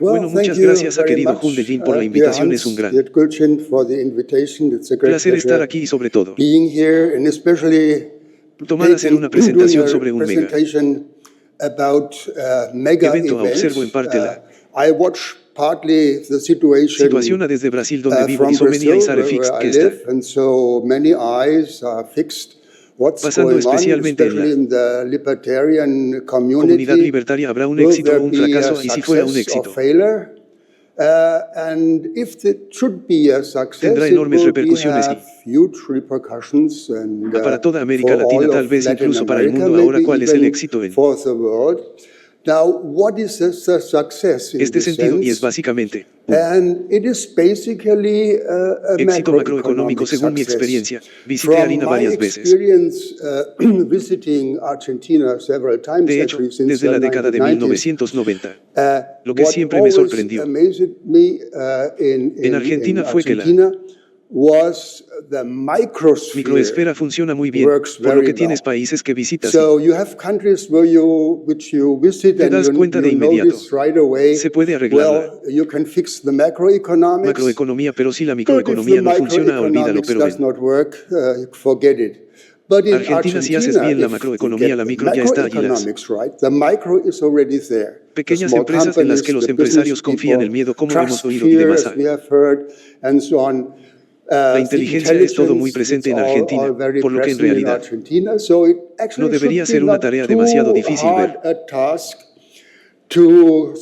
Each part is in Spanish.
Bueno, muchas gracias a querido Hundelin por la invitación, es un gran placer estar aquí y sobre todo tomar hacer una presentación sobre un mega evento. Observo en parte la situación desde Brasil donde vivo y so many eyes are fixed que está pasando especialmente en la comunidad libertaria. ¿Habrá un éxito o un fracaso? Y si fuera un éxito, tendrá enormes repercusiones para toda América Latina, tal vez incluso para el mundo. Ahora, ¿cuál es el éxito en este sentido? Y es básicamente éxito macroeconómico según mi experiencia. Visité Argentina varias veces. De hecho, desde la década de 1990, lo que siempre me sorprendió en Argentina fue que la microesfera funciona muy bien, por lo que tienes países que visitas y te das cuenta de inmediato. Se puede arreglar la macroeconomía, pero si la microeconomía no funciona, olvídalo. Pero en Argentina, si haces bien la macroeconomía, la micro ya está allí. Las pequeñas empresas en las que los empresarios confían, el miedo, como hemos oído y demás. La inteligencia es todo muy presente en Argentina, por lo que en realidad no debería ser una tarea demasiado difícil ver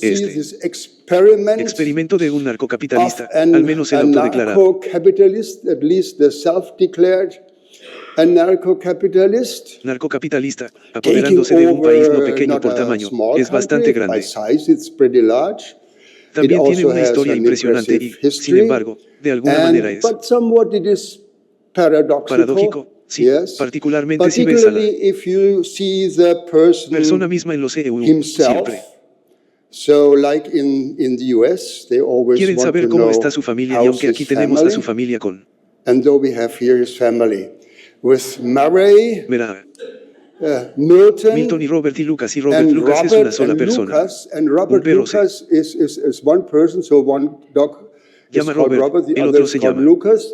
este experimento de un narcocapitalista, al menos el autodeclarado narcocapitalista, apoderándose de un país no pequeño por tamaño, es bastante grande. También tiene una historia impresionante y, sin embargo, de alguna manera es paradójico, sí, particularmente si ves a la persona misma en los EU, siempre quieren saber cómo está su familia, y aunque aquí tenemos a su familia con Milton y Robert y Lucas, y Robert Lucas es una sola persona. Un perro se llama Robert, el otro se llama Lucas,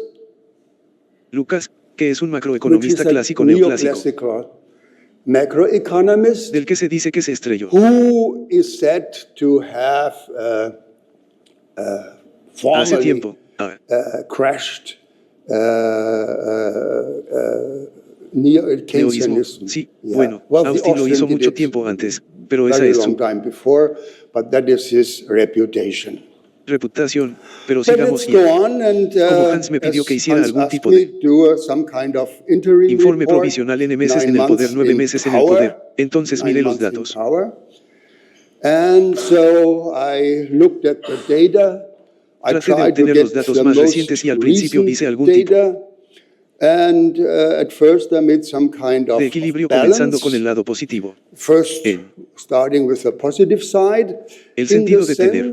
que es un macroeconomista clásico, neoclásico, del que se dice que se estrelló. Hace tiempo. Neoísmo, sí, bueno, Austin lo hizo mucho tiempo antes, pero esa es su reputación. Pero sigamos, y como Hans me pidió que hiciera algún tipo de informe provisional en meses en el poder, 9 meses en el poder, entonces miré los datos. Traté de obtener los datos más recientes y al principio hice algún tipo de equilibrio, comenzando con el lado positivo. El sentido de tener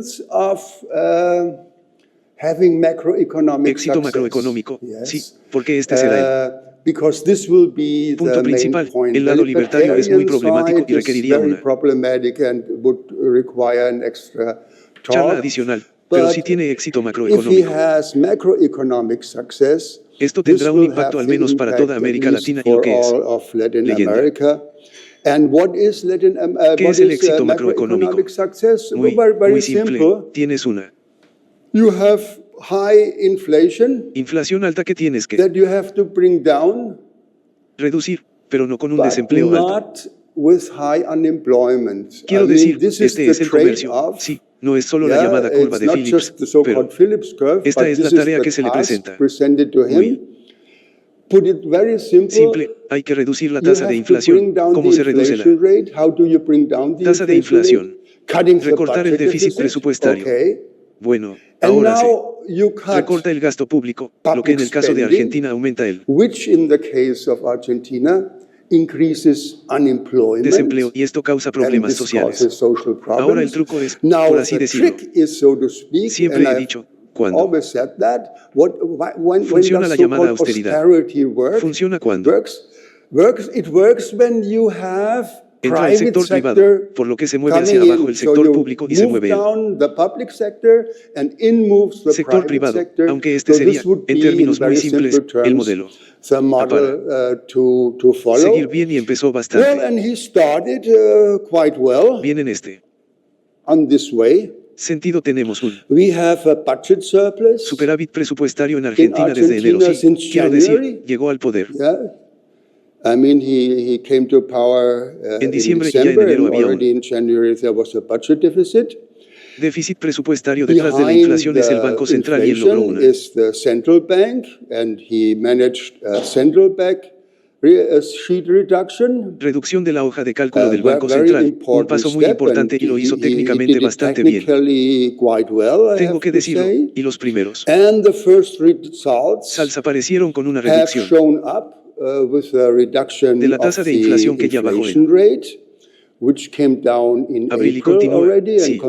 éxito macroeconómico, sí, porque este será el punto principal. El lado libertario es muy problemático y requeriría una charla adicional, pero si tiene éxito macroeconómico, esto tendrá un impacto al menos para toda América Latina y lo que es leyenda. ¿Qué es el éxito macroeconómico? Muy simple. Tienes una inflación alta que tienes que reducir, pero no con un desempleo alto. Quiero decir, este es el comercio. Sí, no es solo la llamada curva de Phillips, pero esta es la tarea que se le presenta. Muy simple, hay que reducir la tasa de inflación. ¿Cómo se reduce la tasa de inflación? Recortar el déficit presupuestario. Bueno, ahora se recorta el gasto público, lo que en el caso de Argentina aumenta el desempleo, y esto causa problemas sociales. Ahora el truco es, por así decirlo, siempre he dicho, cuando funciona la llamada austeridad, funciona cuando Entra el sector privado, por lo que se mueve hacia abajo el sector público y se mueve el sector privado, aunque este sería, en términos muy simples, el modelo. Para seguir bien y empezó bastante bien en este sentido. Tenemos un superávit presupuestario en Argentina desde enero. Sí, quiero decir, llegó al poder. En diciembre y ya en enero había un déficit presupuestario. Detrás de la inflación es el Banco Central y él logró una reducción de la hoja de cálculo del Banco Central, un paso muy importante y lo hizo técnicamente bastante bien. Tengo que decirlo, y los primeros resultados aparecieron con una reducción de la tasa de inflación que ya bajó en abril y continúa, sí,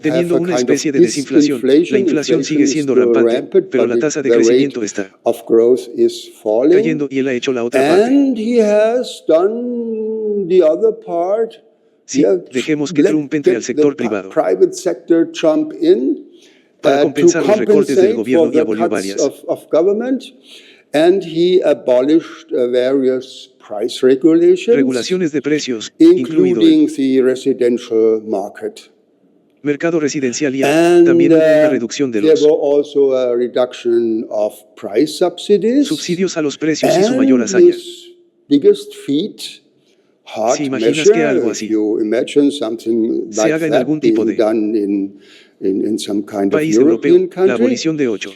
teniendo una especie de desinflación. La inflación sigue siendo rampante, pero la tasa de crecimiento está cayendo y él ha hecho la otra parte. Sí, dejemos que Trump entre al sector privado para compensar los recortes del gobierno y abolió varias regulaciones de precios, incluido el mercado residencial, y también hubo una reducción de los subsidios a los precios y su mayor hazaña. Si imaginas que algo así se haga en algún tipo de país europeo, la abolición de 8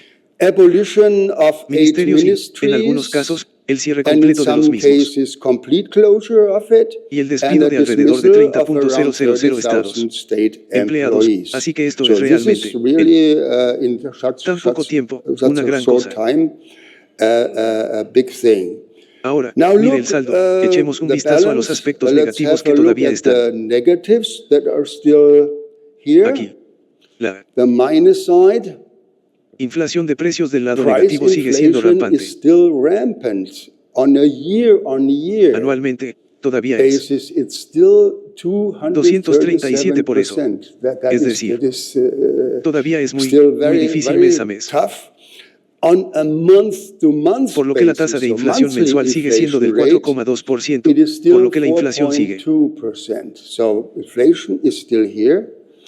ministerios y, en algunos casos, el cierre completo de los mismos y el despido de alrededor de 30.000 estados empleados. Así que esto es realmente en tan poco tiempo una gran cosa. Ahora, mire el saldo. Echemos un vistazo a los aspectos negativos que todavía están aquí. La inflación de precios del lado negativo sigue siendo rampante. Anualmente, todavía es 237 por eso. Es decir, todavía es muy difícil mes a mes. Por lo que la tasa de inflación mensual sigue siendo del 4,2%, por lo que la inflación sigue.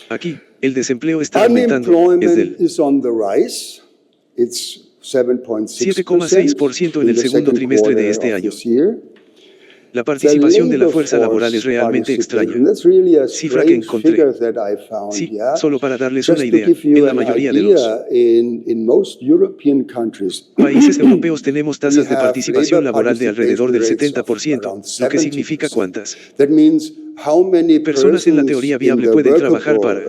Aquí, el desempleo está aumentando, es del 7,6% en el segundo trimestre de este año. La participación de la fuerza laboral es realmente extraña. Cifra que encontré. Sí, solo para darles una idea, en la mayoría de los países europeos tenemos tasas de participación laboral de alrededor del 70%, lo que significa cuántas personas en la teoría viable pueden trabajar para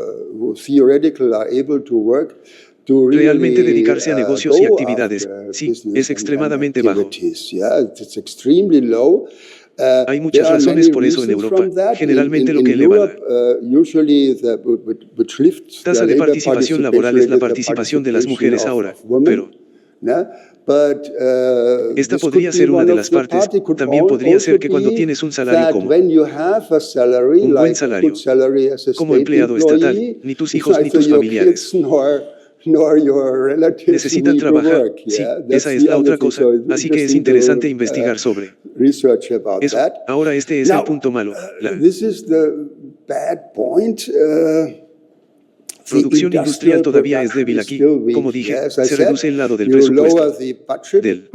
realmente dedicarse a negocios y actividades. Sí, es extremadamente bajo. Hay muchas razones por eso en Europa. Generalmente lo que eleva la tasa de participación laboral es la participación de las mujeres ahora, pero esta podría ser una de las partes. También podría ser que cuando tienes un salario como un buen salario como empleado estatal, ni tus hijos ni tus familiares necesitan trabajar. Sí, esa es la otra cosa. Así que es interesante investigar sobre eso. Ahora este es el punto malo. La producción industrial todavía es débil aquí. Como dije, se reduce el lado del presupuesto del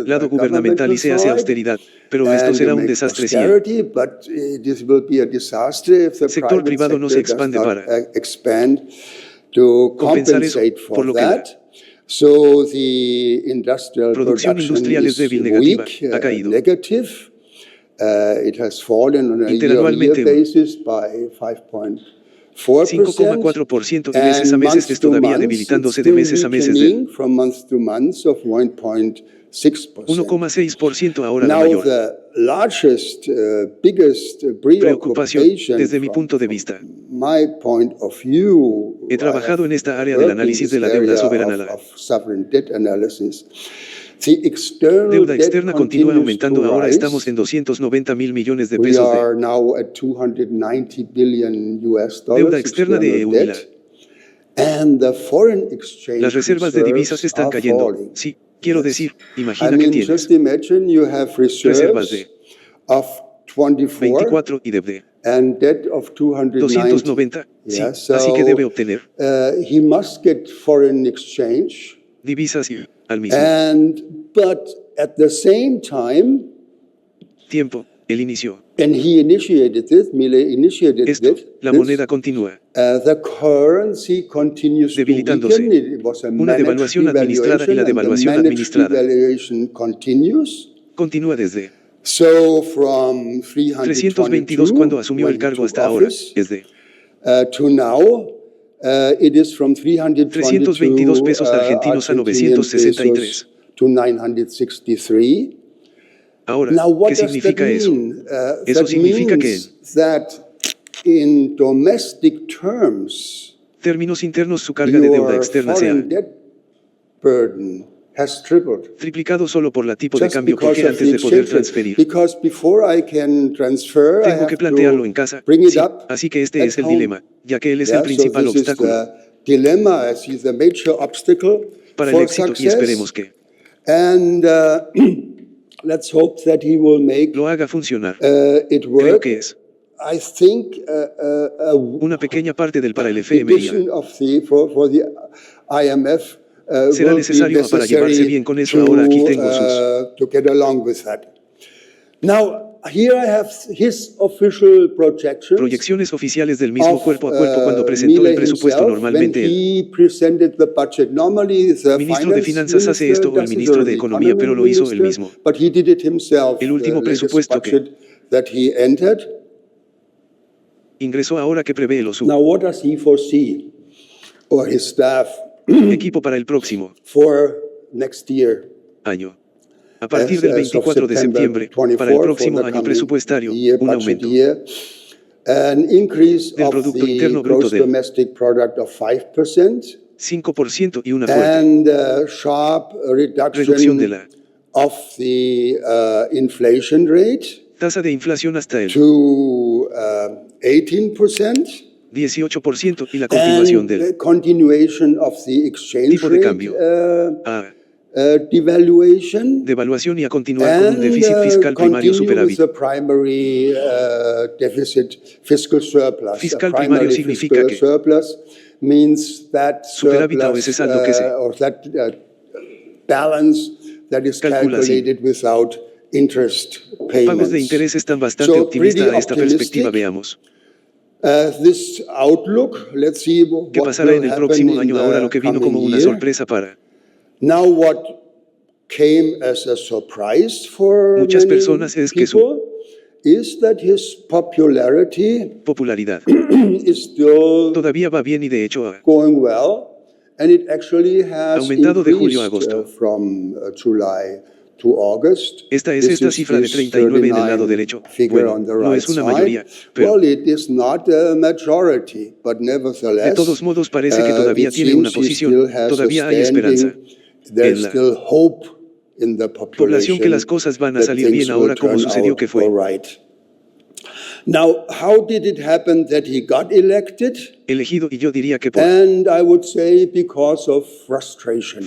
lado gubernamental y se hace austeridad. Pero esto será un desastre si el sector privado no se expande para compensar eso, por lo que la producción industrial es débil, negativa, ha caído interanualmente 5,4% de meses a meses, es todavía debilitándose de meses a meses del 1,6%. Ahora la mayor preocupación, desde mi punto de vista, he trabajado en esta área del análisis de la deuda soberana. Deuda externa continúa aumentando, ahora estamos en 290.000 millones de pesos de deuda externa de EU y las reservas de divisas están cayendo. Sí, quiero decir, imagina que tienes reservas de 24 y deuda de 290, sí, así que debe obtener divisas y al mismo tiempo, él inició esto, la moneda continúa debilitándose. Una devaluación administrada y la devaluación administrada continúa desde 322 cuando asumió el cargo hasta ahora, es de 322 pesos argentinos a 963. Ahora, ¿qué significa eso? Eso significa que en términos internos su carga de deuda externa se ha triplicado solo por la tipo de cambio, porque antes de poder transferir tengo que plantearlo en casa. Sí, así que este es el dilema, ya que él es el principal obstáculo para el éxito, y esperemos que lo haga funcionar. Creo que es una pequeña parte del para el FMI. Será necesario para llevarse bien con eso. Ahora aquí tengo sus proyecciones oficiales del mismo cuerpo a cuerpo cuando presentó el presupuesto. Normalmente el ministro de Finanzas hace esto o el ministro de Economía, pero lo hizo él mismo. El último presupuesto que ingresó ahora que prevé lo su equipo para el próximo año. A partir del 24 de septiembre, para el próximo año presupuestario, un aumento del Producto Interno Bruto del 5% y una fuerte reducción de la tasa de inflación hasta el 18% y la continuación del tipo de cambio a devaluación y a continuar con un déficit fiscal primario superávit. Fiscal primario significa que superávit a veces saldo que se calcula así. Pagos de interés están bastante optimistas a esta perspectiva. Veamos qué pasará en el próximo año. Ahora lo que vino como una sorpresa para muchas personas es que su popularidad todavía va bien y de hecho ha aumentado de julio a agosto. Esta es esta cifra de 39 en el lado derecho. Bueno, no es una mayoría, pero de todos modos parece que todavía tiene una posición, todavía hay esperanza en la población que las cosas van a salir bien ahora, como sucedió que fue elegido, y yo diría que por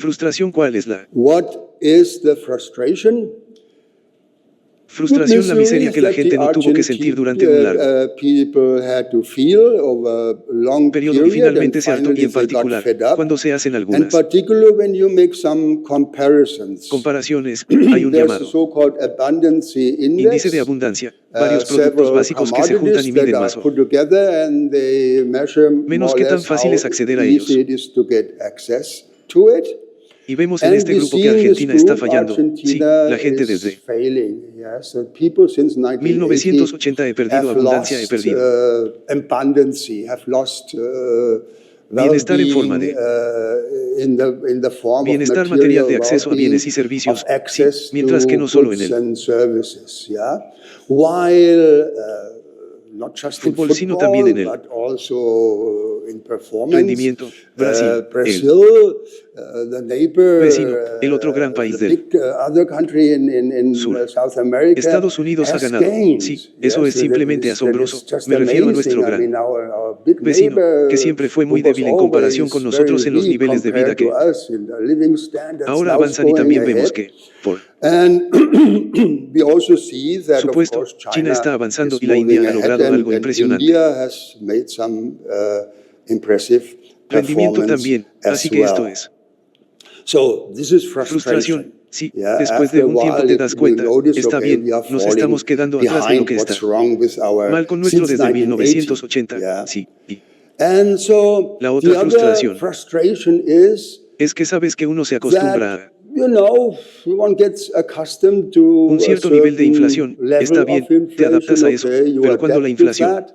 frustración. ¿Cuál es la frustración? La miseria que la gente no tuvo que sentir durante un largo periodo y finalmente se hartó, y en particular cuando se hacen algunas comparaciones, hay un llamado índice de abundancia, varios productos básicos que se juntan y miden más o menos qué tan fácil es acceder a ellos. Y vemos en este grupo que Argentina está fallando. Sí, la gente desde 1980 he perdido abundancia, he perdido bienestar en forma de bienestar material, de acceso a bienes y servicios, sí, mientras que no solo en el fútbol, sino también en el Rendimiento, Brasil, el vecino, el otro gran país del sur. Estados Unidos ha ganado. Sí, eso es simplemente asombroso. Me refiero a nuestro gran vecino, que siempre fue muy débil en comparación con nosotros en los niveles de vida que ahora avanzan, y también vemos que, por supuesto, China está avanzando y la India ha logrado algo impresionante. Rendimiento también, así que esto es frustración. Sí, después de un tiempo te das cuenta, está bien, nos estamos quedando atrás de lo que está mal con nuestro desde 1980, sí. La otra frustración es que sabes que uno se acostumbra a un cierto nivel de inflación, está bien, te adaptas a eso, pero cuando la inflación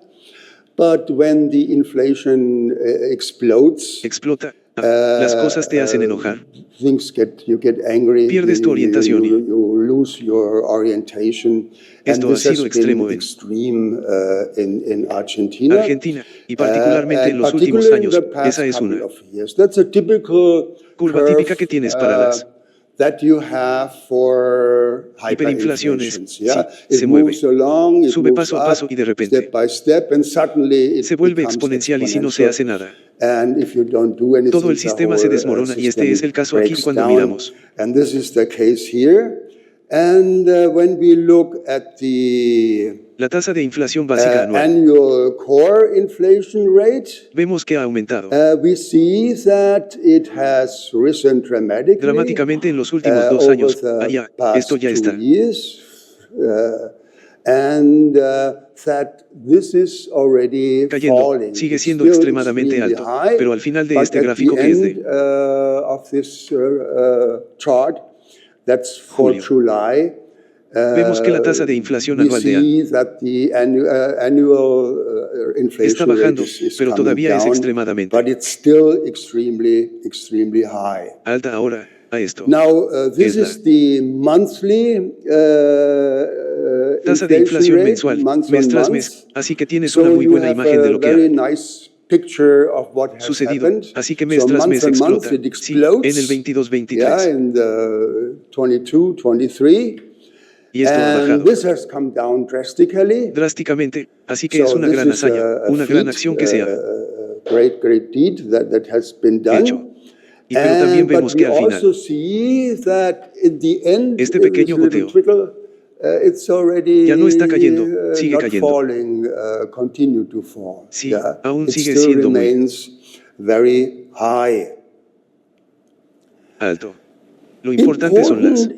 explota, las cosas te hacen enojar. Pierdes tu orientación y esto ha sido extremo en Argentina, y particularmente en los últimos años. Esa es una curva típica que tienes para las hiperinflaciones. Sí, se mueve, sube paso a paso y de repente se vuelve exponencial, y si no se hace nada, todo el sistema se desmorona, y este es el caso aquí cuando miramos la tasa de inflación básica anual. Vemos que ha aumentado dramáticamente en los últimos 2 años. Esto ya está cayendo, sigue siendo extremadamente alto, pero al final de este gráfico, que es de julio, vemos que la tasa de inflación anual está bajando, pero todavía es extremadamente alta. Ahora, a esto es la tasa de inflación mensual, mes tras mes, así que tienes una muy buena imagen de lo que ha sucedido, así que mes tras mes explota, sí, en el 22-23. Y esto ha bajado drásticamente, así que es una gran hazaña, una gran acción que se ha hecho. Y pero también vemos que al final este pequeño goteo ya no está cayendo, sigue cayendo. Sí, aún sigue siendo muy alto. Lo importante son las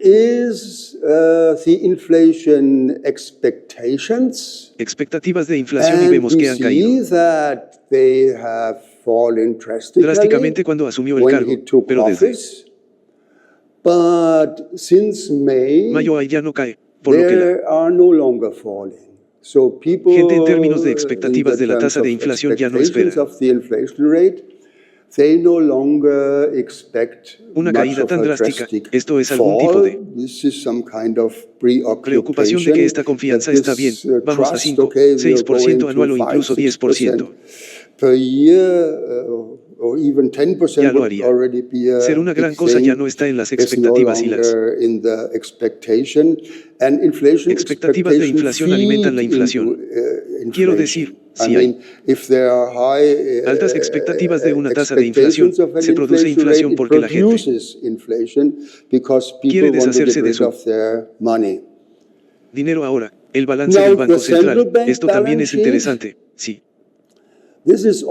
expectativas de inflación, y vemos que han caído drásticamente cuando asumió el cargo, pero desde mayo ya no cae, por lo que la gente, en términos de expectativas de la tasa de inflación, ya no espera una caída tan drástica. Esto es algún tipo de preocupación de que esta confianza está bien, vamos a 5, 6% anual o incluso 10%. Ya lo haría. Ser una gran cosa ya no está en las expectativas, y las expectativas de inflación alimentan la inflación. Quiero decir, si hay altas expectativas de una tasa de inflación, se produce inflación porque la gente quiere deshacerse de su dinero. Ahora, el balance del Banco Central, esto también es interesante, sí. Tenemos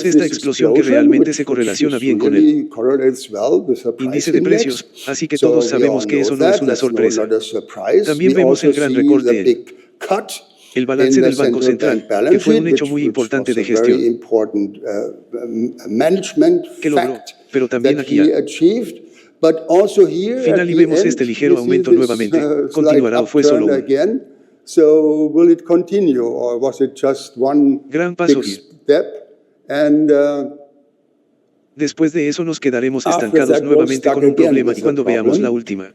esta explosión que realmente se correlaciona bien con el índice de precios, así que todos sabemos que eso no es una sorpresa. También vemos el gran recorte en el balance del Banco Central, que fue un hecho muy importante de gestión que logró, pero también aquí al final, y vemos este ligero aumento nuevamente. ¿Continuará o fue solo un gran paso? Después de eso nos quedaremos estancados nuevamente con un problema, y cuando veamos la última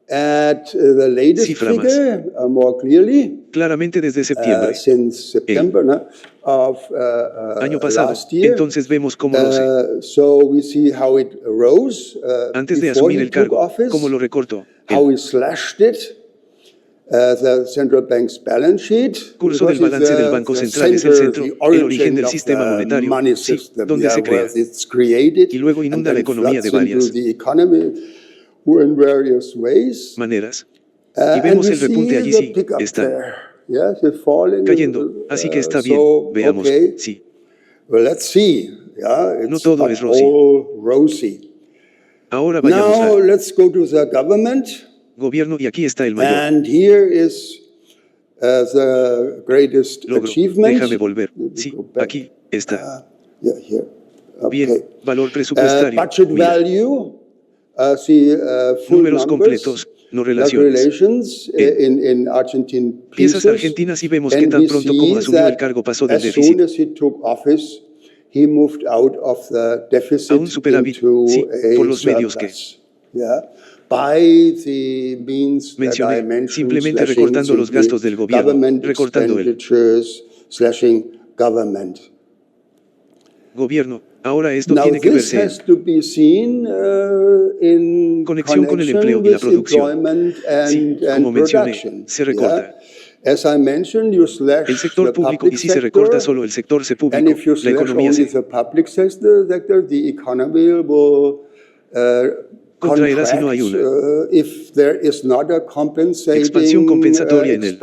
at the latest Cifra más. figure, more clearly, Claramente desde septiembre. since September of Año pasado. last year. Entonces vemos cómo rose. So we see how it rose Antes de before asumir he el took cargo, office, cómo lo recortó. how he slashed it. The central bank's balance sheet. Curso del balance del Banco Central es el centro, el origen del sistema monetario, sí, donde se crea. Y luego inunda la economía de varias maneras. Y vemos el repunte allí, sí, está cayendo, así que está bien, veamos, sí. No todo es rosy. Ahora vayamos al gobierno y aquí está el mayor And here is the greatest logro. achievement. Déjame volver. Sí, aquí está. Yeah, here. Bien, valor presupuestario. Budget Mira. value. Full Números completos, no relaciones. In Argentine Piezas argentinas y vemos que tan pronto como asumió el cargo pasó del déficit he moved out of the deficit a un superávit, sí, por los medios que mencioné, simplemente recortando los gastos del gobierno, recortando el gobierno. Ahora esto tiene que verse en conexión con el empleo y la producción. Sí, como mencioné, se recorta el sector público y si se recorta solo el sector público, la economía se contraerá si no hay una expansión compensatoria en el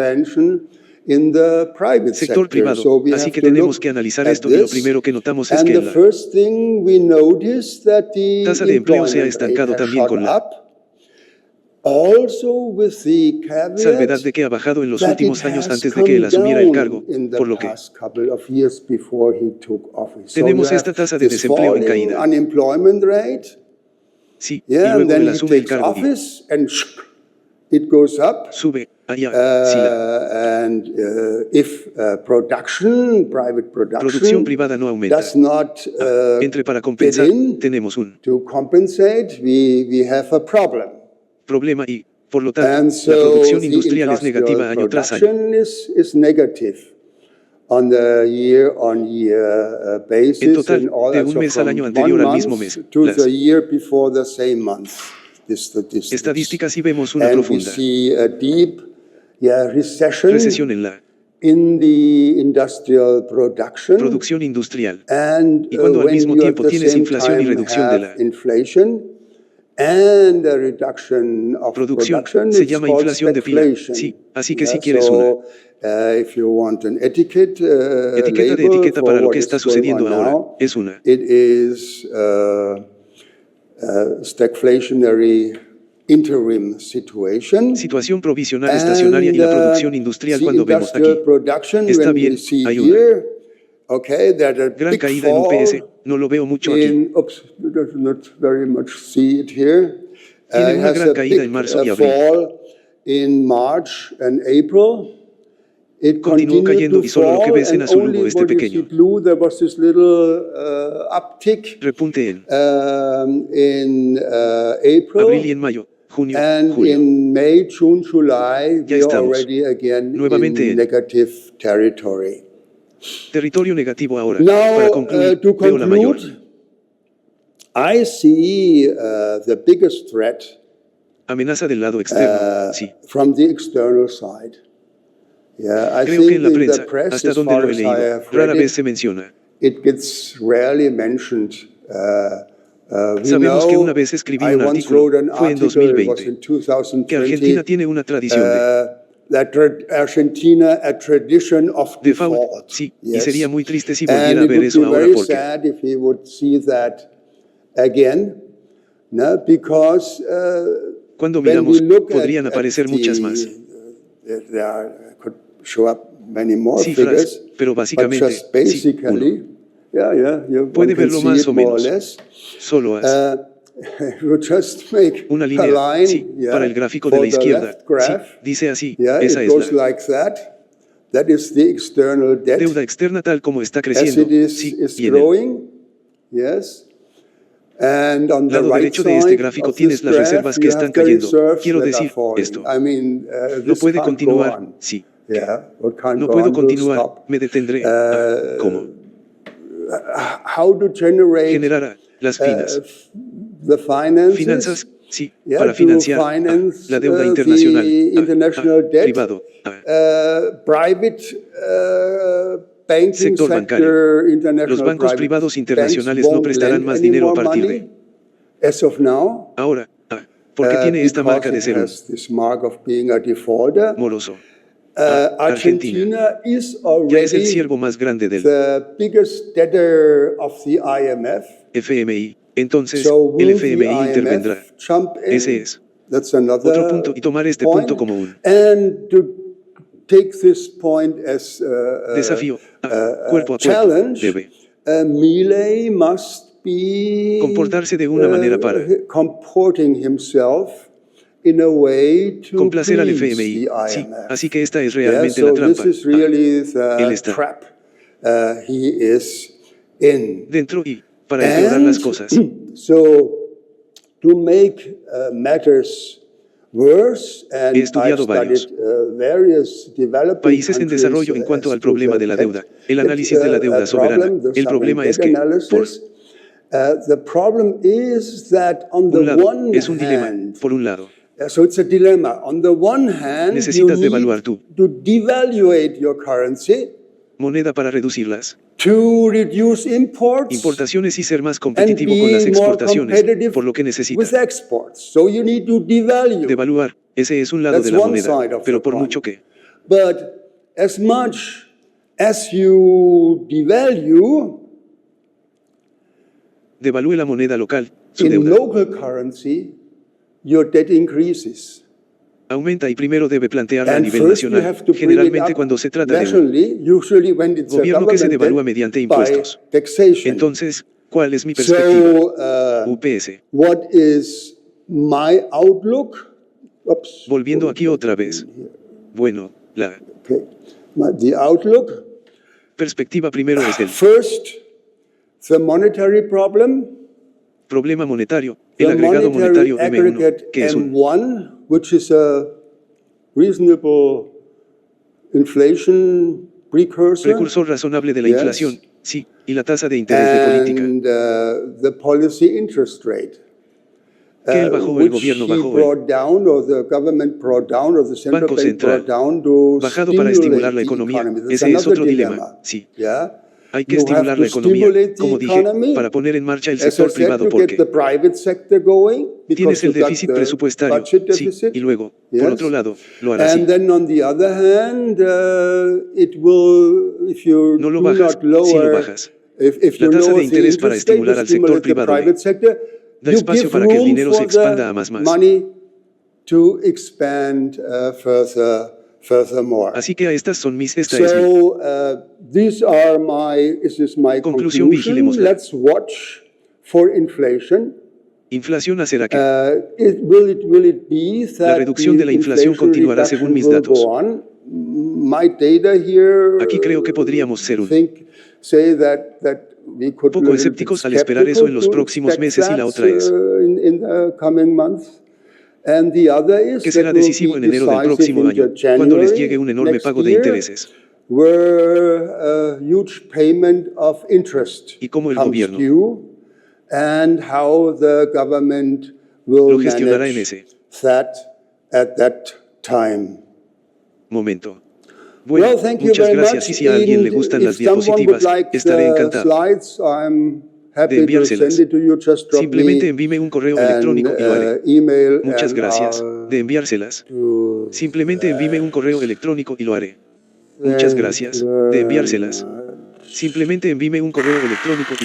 sector privado. Así que tenemos que analizar esto y lo primero que notamos es que la tasa de empleo se ha estancado también con la salvedad de que ha bajado en los últimos años antes de que él asumiera el cargo, por lo que tenemos esta tasa de desempleo en caída. Sí, y luego él asume el cargo y sube allá. Sí, producción privada no aumenta. Entre para compensar, tenemos un problema y, por lo tanto, la producción industrial es negativa año tras año. En total, de un mes al año anterior al mismo mes. Las estadísticas sí vemos una profunda recesión en la producción industrial. Y cuando al mismo tiempo tienes inflación y reducción de la producción, se llama inflación de pila. Sí, así que si quieres una etiqueta para lo que está sucediendo ahora, es una situación provisional estacionaria y la producción industrial cuando vemos aquí. Está bien, hay una gran caída en UPS, no lo veo mucho aquí. Tiene una gran caída en marzo y abril. Continuó cayendo y solo lo que ves en azul hubo este pequeño repunte en abril y en mayo, junio, julio. Ya estamos nuevamente en territorio negativo ahora. Para concluir, veo la mayor amenaza del lado externo, sí. Creo que en la prensa, hasta donde lo he leído, rara vez se menciona. Sabemos que una vez escribí un artículo, fue en 2020, que Argentina tiene una tradición de default, sí, y sería muy triste si volviera a ver eso ahora porque cuando miramos, podrían aparecer muchas más cifras, pero básicamente, sí, uno puede verlo más o menos. Solo haz una línea, sí, para el gráfico de la izquierda. Sí, dice así, esa es la deuda externa tal como está creciendo. Sí, y en And on the Lado right derecho de este side gráfico of tienes this las graph, reservas you que have están the cayendo. reserves Quiero that are decir falling. esto. I mean, No this puede can't go continuar, on. sí. Yeah, it can't No go puedo on, will continuar, stop. me detendré. ¿Cómo? How to generate Generar las the finances? Finanzas, sí, Yeah, para to financiar finance la deuda internacional, the international debt, privado, private banking sector bancario. sector, Los international bancos private privados banks internacionales no won't prestarán lend más any dinero a more partir money de as of now, ahora, porque tiene esta marca de because it ser un has this mark of being a defaulter. moroso. Argentina is Ya es el already siervo más grande del the biggest debtor of the IMF. FMI. Entonces, So el will the FMI intervendrá. IMF jump in? Ese es That's otro another punto, y tomar este point. punto como un And to take this point as desafío, cuerpo a cuerpo, challenge, debe Milei must be comportarse de una manera para comporting himself in a way to complacer al please FMI. the Sí, IMF. así que esta es Yeah, realmente so la trampa. this is really Él the está trap he is in. dentro y para empeorar las cosas. So, to make matters worse, and He I've estudiado studied various developing Países en countries desarrollo en cuanto as al to problema de la deuda, el análisis de la deuda soberana. El problema es que, por the problem is that on the un lado, one es un dilema. hand, Por un lado, so it's a dilemma. On the one hand, you necesitas devaluar need tu to devaluate your currency moneda para reducirlas to reduce imports importaciones y ser más and competitivo con las be more exportaciones, competitive por lo que with necesitas exports. So you need to devalue. devaluar. Ese es un lado That's de la one moneda, side of pero the por coin. mucho que But as much as you devalue devalúe la moneda local, su in deuda local currency, your debt increases. aumenta y primero debe plantearla a And nivel first you nacional. have to bring it Generalmente up cuando se trata de un nationally, usually when it's a gobierno que se government devalúa debt, mediante by impuestos. taxation. Entonces, ¿cuál es mi perspectiva? So, UPS. what is my outlook? Oops. Volviendo aquí otra vez. Bueno, la Okay. The outlook. perspectiva primero es el First, the monetary problem. problema monetario, el The agregado monetary monetario M1, aggregate que es un M1, which is a reasonable inflation precursor. precursor razonable de la Yes. inflación, sí, y la tasa de interés de política, And the policy interest rate. que él bajó, el Which gobierno he bajó, brought down, or the government brought down, or the central Banco bank Central, brought down to bajado para stimulate estimular la the economía. economy. That's Ese es another otro dilema, dilemma. sí. Yeah? Hay que You have estimular to la economía, stimulate the como dije, economy. para poner en marcha el As I sector said, privado to get the porque private sector going, tienes because el you've got déficit the presupuestario, budget sí, deficit. y luego, por Yes. otro lado, lo hará así. And then on the other hand, it will, if you No lo do bajas, not lower, si lo bajas. if La you tasa lower de the interés para interest rate, estimular you al sector stimulate the privado private sector, da you espacio give para que el room dinero se for expanda the a más. money to expand furthermore. Así que esta es mi So this is my Conclusión, vigilemos la Let's watch for inflation. inflación hacerá que Will it be that la reducción de la inflación inflation continuará según mis reduction will datos. go on? My data here Aquí creo que podríamos ser say that we could poco escépticos al esperar eso en los próximos meses, y la otra es in the coming months. And the other is que será that will decisivo be en enero del decisive próximo in año, January cuando les llegue un enorme next pago de year, intereses, where a huge payment of interest y cómo el comes gobierno due, and how the government will lo gestionará en manage ese that at that time. momento. Bueno, Well, thank you muchas very gracias, much. y si a alguien le gustan las If someone would diapositivas, like estaré the encantado slides, I'm de happy to enviárselas. send it to you. Just drop Simplemente me envíeme un correo an electrónico y lo haré. email, Muchas and gracias I'll de enviárselas. do Simplemente envíeme un correo electrónico y lo haré. that Muchas gracias de enviárselas. very much. Simplemente envíeme un correo electrónico y